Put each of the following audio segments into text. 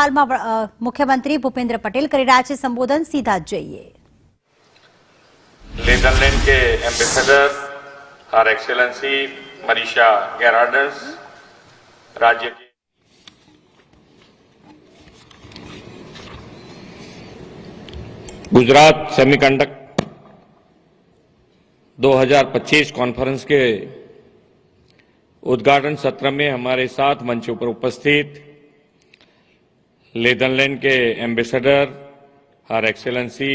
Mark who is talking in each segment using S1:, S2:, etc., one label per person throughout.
S1: હાલમાં મુખ્યમંત્રી ભૂપેન્દ્ર પટેલ કરી રહ્યા છે સંબોધન, સીધા જ જોઈએ।
S2: नीदरलैंड के ambassador her excellency Marisa Gerards, राज्य के गुजरात सेमीकंडक्टर 2025 कॉन्फ्रेंस के उद्घाटन सत्र में हमारे साथ मंच पर उपस्थित नीदरलैंड के ambassador her excellency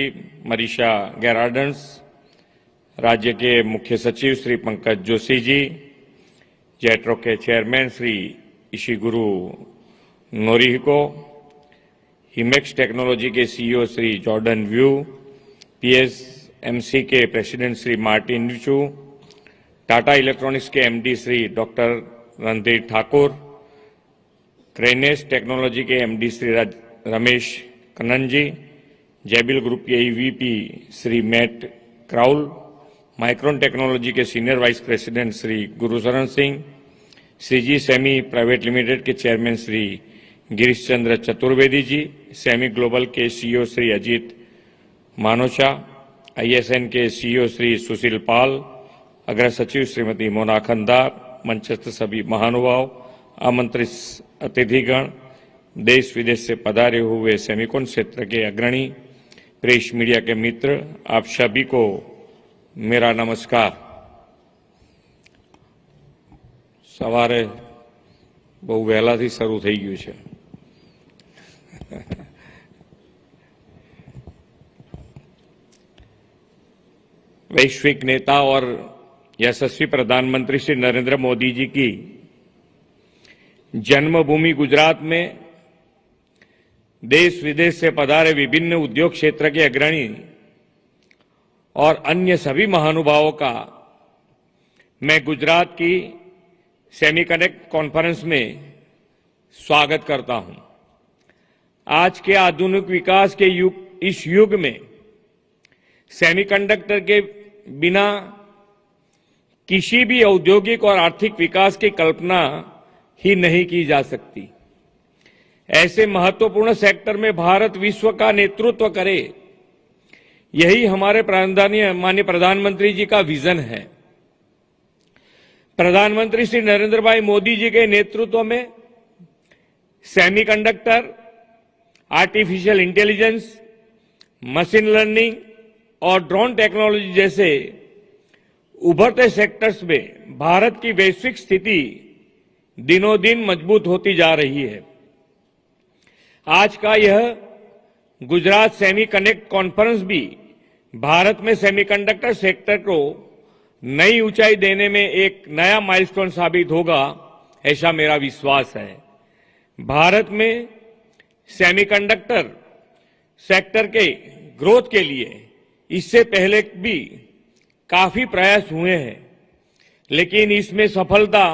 S2: Marisa Gerards, राज्य के मुख्य सचिव श्री पंकज जोशी जी, जेट्रो के chairman Shri Ishiguro Norihiko, Himax technology के CEO Shri Jordan Wu, PSMC के president Shri Martin Chu, Tata electronics के MD Shri doctor Randhir Thakur, Kaynes technology के MD Shri Ramesh Kannan ji, Jabil group के EVP Shri Matt Crowley, Micron technology के senior vice president Shri Gurusharan Singh, CG semi private limited के chairman Shri Girish Chandra Chaturvedi ji, semi global के CEO Shri Ajit मानोचा, ISN के CEO Shri Sushil पाल, अग्र सचिव श्रीमती मोना खंदार, मंचस्थ सभी महानुभाव, आमंत्रित अतिथिगण, देश विदेश से पधारे हुए सेमिकॉन क्षेत्र के अग्रणी, प्रेस मीडिया के मित्र, आप सभी को मेरा नमस्कार। सवारे बहु वहेलाथी शरू थई गयुं छे। वैश्विक नेता और यशस्वी प्रधानमंत्री श्री नरेंद्र मोदी जी की जन्मभूमि गुजरात में देश विदेश से पधारे विभिन्न उद्योग क्षेत्र के अग्रणी और अन्य सभी महानुभावों का मैं गुजरात की सेमीकंडक्टर कॉन्फ्रेंस में स्वागत करता हूं। आज के आधुनिक विकास के इस युग में सेमीकंडक्टर के बिना किसी भी औद्योगिक और आर्थिक विकास की कल्पना ही नहीं की जा सकती। ऐसे महत्वपूर्ण सेक्टर में भारत विश्व का नेतृत्व करे, यही हमारे माननीय प्रधानमंत्री जी का विजन है। प्रधानमंत्री श्री नरेंद्र भाई मोदी जी के नेतृत्व में semiconductor, artificial intelligence, machine learning और ड्रोन टेक्नोलॉजी जैसे उभरते सेक्टर्स में भारत की वैश्विक स्थिति दिनों दिन मजबूत होती जा रही है। आज का यह गुजरात सेमीकंडक्टर कॉन्फ्रेंस भी भारत में सेमीकंडक्टर सेक्टर को नई ऊंचाई देने में एक नया माइलस्टोन साबित होगा, ऐसा मेरा विश्वास है। भारत में सेमीकंडक्टर सेक्टर के ग्रोथ के लिए इससे पहले भी काफी प्रयास हुए हैं, लेकिन इसमें सफलता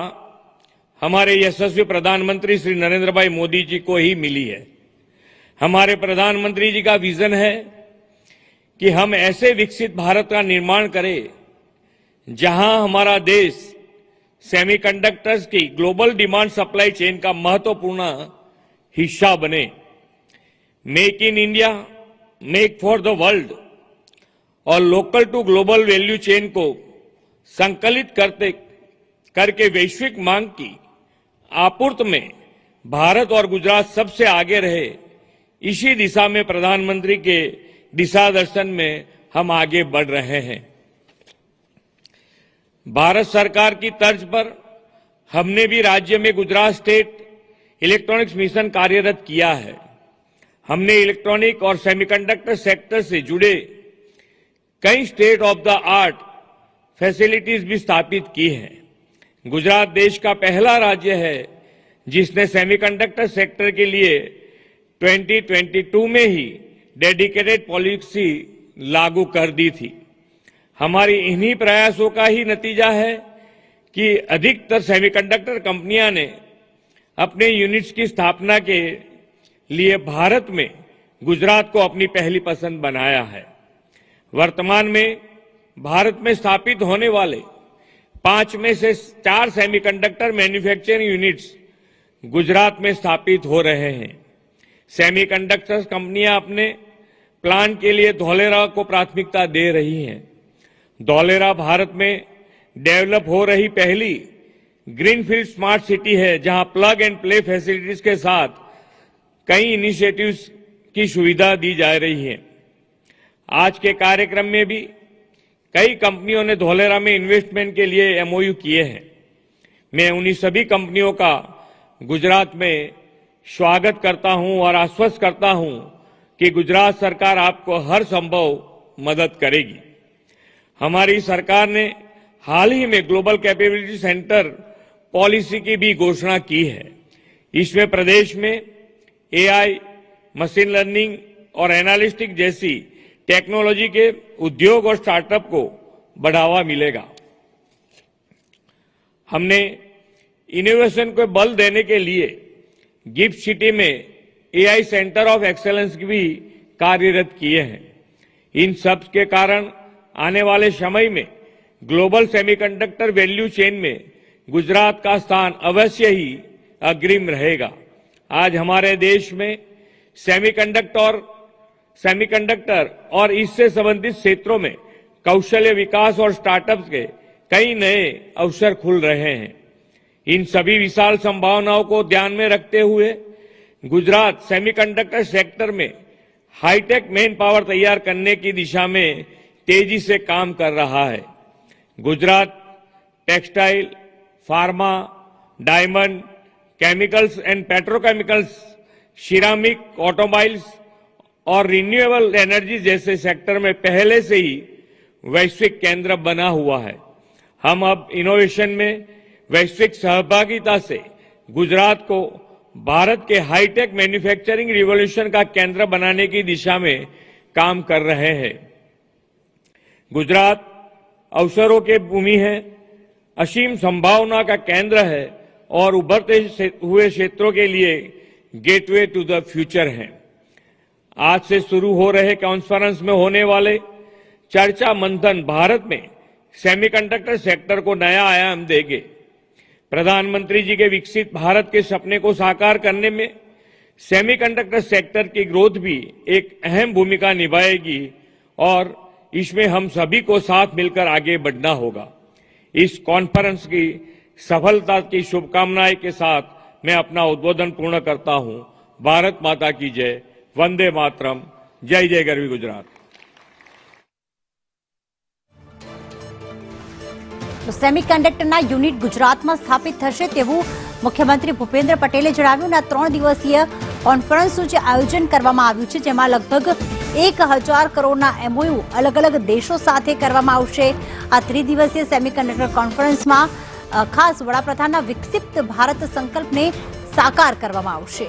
S2: हमारे यशस्वी प्रधानमंत्री श्री नरेंद्र भाई मोदी जी को ही मिली है। हमारे प्रधानमंत्री जी का विजन है कि हम ऐसे विकसित भारत का निर्माण करें जहां हमारा देश सेमीकंडक्टर्स की ग्लोबल डिमांड सप्लाई चेन का महत्वपूर्ण हिस्सा बने। Make in India, make for the world और local to global value chain को संकलित करके वैश्विक मांग की आपूर्ति में भारत और गुजरात सबसे आगे रहे, इसी दिशा में प्रधानमंत्री के दिशा दर्शन में हम आगे बढ़ रहे हैं। भारत सरकार की तर्ज पर हमने भी राज्य में गुजरात स्टेट इलेक्ट्रॉनिक्स मिशन कार्यरत किया है। हमने इलेक्ट्रॉनिक और सेमीकंडक्टर सेक्टर से जुड़े कई state of the art facilities भी स्थापित की हैं। गुजरात देश का पहला राज्य है जिसने सेमीकंडक्टर सेक्टर के लिए 2022 में ही डेडिकेटेड पॉलिसी लागू कर दी थी। हमारी इन्हीं प्रयासों का ही नतीजा है कि अधिकतर सेमीकंडक्टर कंपनियां ने अपने यूनिट्स की स्थापना के लिए भारत में गुजरात को अपनी पहली पसंद बनाया है। वर्तमान में भारत में स्थापित होने वाले 5 में से 4 सेमीकंडक्टर मैन्युफैक्चरिंग यूनिट्स गुजरात में स्थापित हो रहे हैं। सेमीकंडक्टर कंपनियां अपने प्लांट के लिए धौलेरा को प्राथमिकता दे रही हैं। धौलेरा भारत में डेवलप हो रही पहली ग्रीनफील्ड स्मार्ट सिटी है, जहां प्लग एंड प्ले फैसिलिटीज के साथ कई इनिशिएटिव्स की सुविधा दी जा रही है। आज के कार्यक्रम में भी कई कंपनियों ने धौलेरा में इन्वेस्टमेंट के लिए एमओयू किए हैं। मैं उन्हीं सभी कंपनियों का गुजरात में स्वागत करता हूं और आश्वस्त करता हूं कि गुजरात सरकार आपको हर संभव मदद करेगी। हमारी सरकार ने हाल ही में ग्लोबल कैपेबिलिटी सेंटर पॉलिसी की भी घोषणा की है। इसमें प्रदेश में एआई, मशीन लर्निंग और एनालिटिक्स जैसी टेक्नोलॉजी के उद्योग और स्टार्टअप को बढ़ावा मिलेगा। हमने इनोवेशन को बल देने के लिए गिफ्ट सिटी में एआई सेंटर ऑफ एक्सेलेंस भी कार्यरत किए हैं। इन सब के कारण आने वाले समय में ग्लोबल सेमीकंडक्टर वैल्यू चेन में गुजरात का स्थान अवश्य ही अग्रिम रहेगा। आज हमारे देश में सेमीकंडक्टर और इससे संबंधित क्षेत्रों में कौशल्य विकास और स्टार्टअप्स के कई नए अवसर खुल रहे हैं। इन सभी विशाल संभावनाओं को ध्यान में रखते हुए गुजरात सेमीकंडक्टर सेक्टर में हाईटेक मैन पावर तैयार करने की दिशा में तेजी से काम कर रहा है। Gujarat textile, pharma, diamond, chemicals and petrochemicals, ceramic, automobiles और रिन्यूएबल एनर्जी जैसे सेक्टर में पहले से ही वैश्विक केंद्र बना हुआ है। हम अब इनोवेशन में वैश्विक सहभागिता से गुजरात को भारत के हाईटेक मैन्युफैक्चरिंग रिवॉल्यूशन का केंद्र बनाने की दिशा में काम कर रहे हैं। गुजरात अवसरों की भूमि है, असीम संभावना का केंद्र है और उभरते हुए क्षेत्रों के लिए गेटवे टू द फ्यूचर है। आज से शुरू हो रहे कॉन्फ्रेंस में होने वाले चर्चा मंथन भारत में सेमीकंडक्टर सेक्टर को नया आयाम देंगे। प्रधानमंत्री जी के विकसित भारत के सपने को साकार करने में सेमीकंडक्टर सेक्टर की ग्रोथ भी एक अहम भूमिका निभाएगी और इसमें हम सभी को साथ मिलकर आगे बढ़ना होगा। इस कॉन्फ्रेंस की सफलता की शुभकामनाएं के साथ मैं अपना उद्बोधन पूर्ण करता हूं। भारत माता की जय, वंदे मातरम, जय जय गरवी गुजरात।
S1: તો સેમિકન્ડક્ટરના યુનિટ ગુજરાતમાં સ્થાપિત થશે તેવું મુખ્યમંત્રી ભૂપેન્દ્ર પટેલે જણાવ્યું. અને 3 દિવસીય કોન્ફરન્સનું જે આયોજન કરવામાં આવ્યું છે જેમાં લગભગ 1000 કરોડના એમઓયુ અલગ અલગ દેશો સાથે કરવામાં આવશે. આ ત્રિદિવસીય સેમિકન્ડક્ટર કોન્ફરન્સમાં ખાસ વડાપ્રધાનના વિકસિત ભારત સંકલ્પને સાકાર કરવામાં આવશે.